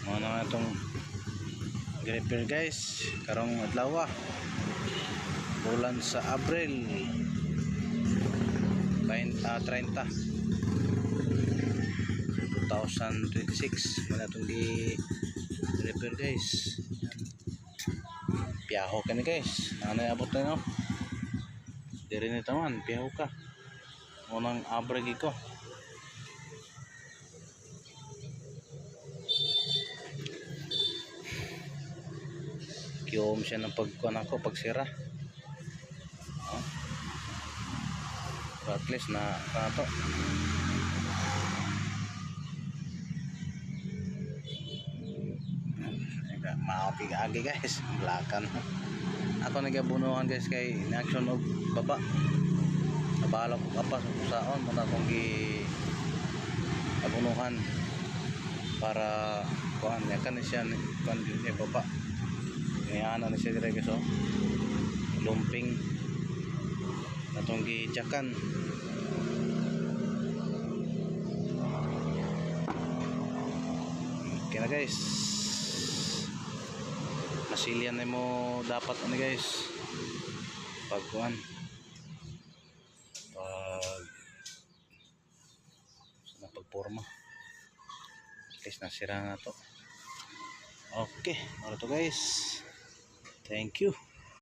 Mga na itong repair guys. Karong adlaw bulan sa Abril 30 2026 mga itong repair guys. Piyaho ka ni guys. Ano abot na no? Diri ni taman, piyaho ka. Unang abril ko. Kiyom siya ng pagkuhan ako, pagsira. So at least na to. Maapig-agi guys, blakan. Ako nagabunuhan guys kay inaction og baba. Nabala ko kapas usaon mo na akong abunuhan para kuan ya kan siya kuan din baba. Ngayon na siya dire guys oh. Lumping natong gijakan. Okay na guys. Masilyan na mo dapat ano guys. Pagkuan. Sa pagporma. At least nasira na to. Okay, ano to guys. Thank you.